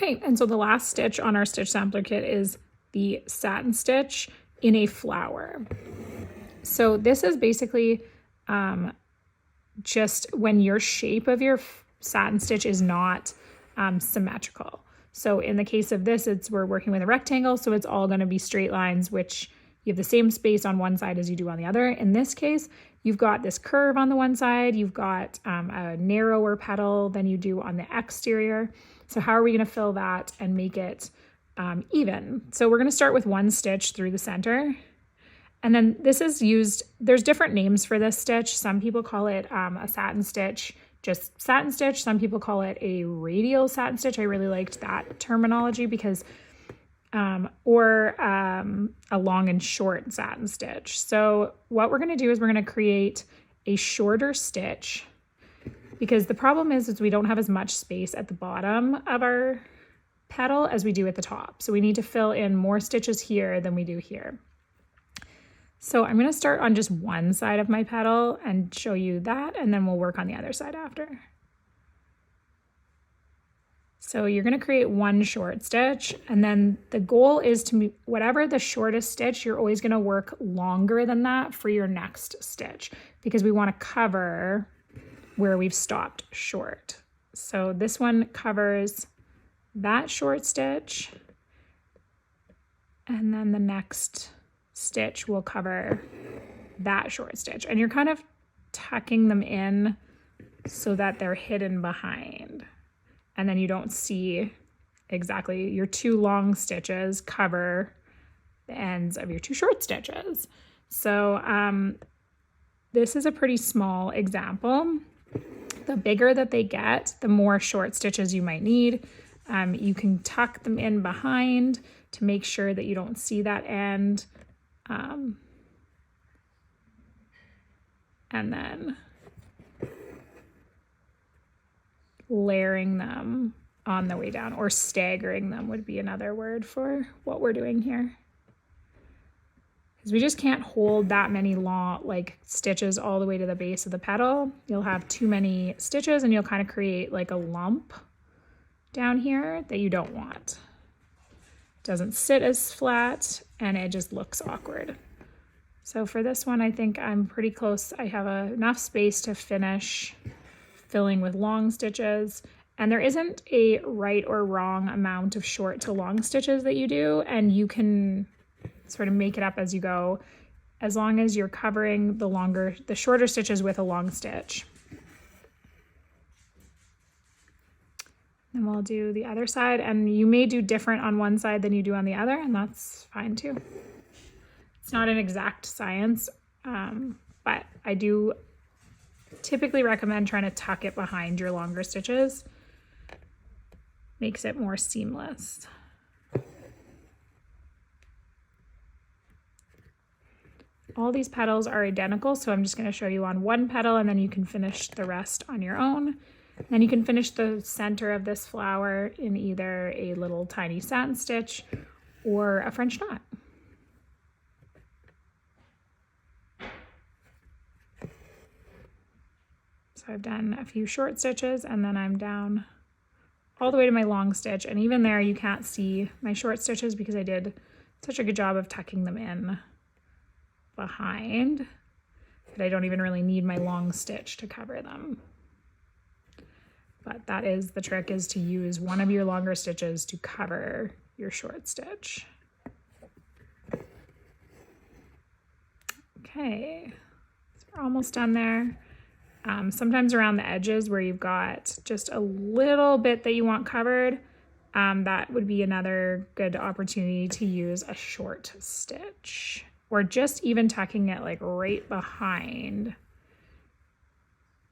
Okay, and so the last stitch on our stitch sampler kit is the satin stitch in a flower. So this is basically just when your shape of your satin stitch is not symmetrical. So in the case of this, we're working with a rectangle, so it's all going to be straight lines, which you have the same space on one side as you do on the other. In this case, you've got this curve on the one side, you've got a narrower petal than you do on the exterior. So how are we going to fill that and make it even? So we're going to start with one stitch through the center. And then this is used, there's different names for this stitch. Some people call it a satin stitch, just satin stitch. Some people call it a radial satin stitch. I really liked that terminology because, or a long and short satin stitch. So what we're going to do is we're going to create a shorter stitch, because the problem is we don't have as much space at the bottom of our petal as we do at the top. So we need to fill in more stitches here than we do here. So I'm going to start on just one side of my petal and show you that, and then we'll work on the other side after. So you're going to create one short stitch, and then the goal is to, whatever the shortest stitch, you're always going to work longer than that for your next stitch, because we want to cover where we've stopped short. So this one covers that short stitch, and then the next stitch will cover that short stitch, and you're kind of tucking them in so that they're hidden behind, and then you don't see exactly your two long stitches cover the ends of your two short stitches. So this is a pretty small example. The bigger that they get, the more short stitches you might need. You can tuck them in behind to make sure that you don't see that end. And then layering them on the way down, or staggering them would be another word for what we're doing here. Because we just can't hold that many long stitches all the way to the base of the petal. You'll have too many stitches and you'll kind of create like a lump down here that you don't want. It doesn't sit as flat and it just looks awkward. So for this one, I think I'm pretty close. I have enough space to finish filling with long stitches. And there isn't a right or wrong amount of short to long stitches that you do, and you can sort of make it up as you go, as long as you're covering the shorter stitches with a long stitch. And we'll do the other side, and you may do different on one side than you do on the other, and that's fine too. It's not an exact science, but I do typically recommend trying to tuck it behind your longer stitches. Makes it more seamless. All these petals are identical, so I'm just going to show you on one petal, and then you can finish the rest on your own. Then you can finish the center of this flower in either a little tiny satin stitch or a French knot. So I've done a few short stitches, and then I'm down all the way to my long stitch, and even there you can't see my short stitches because I did such a good job of tucking them in behind that I don't even really need my long stitch to cover them. But that is the trick, is to use one of your longer stitches to cover your short stitch. Okay, so we're almost done there. Sometimes around the edges where you've got just a little bit that you want covered, that would be another good opportunity to use a short stitch, or just even tucking it like right behind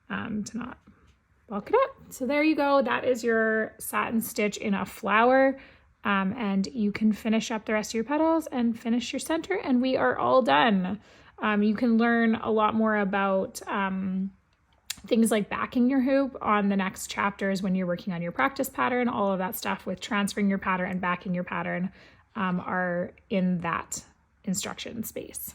to not bulk it up. So there you go. That is your satin stitch in a flower. And you can finish up the rest of your petals and finish your center, and we are all done. You can learn a lot more about things like backing your hoop on the next chapters when you're working on your practice pattern. All of that stuff with transferring your pattern and backing your pattern are in that instruction space.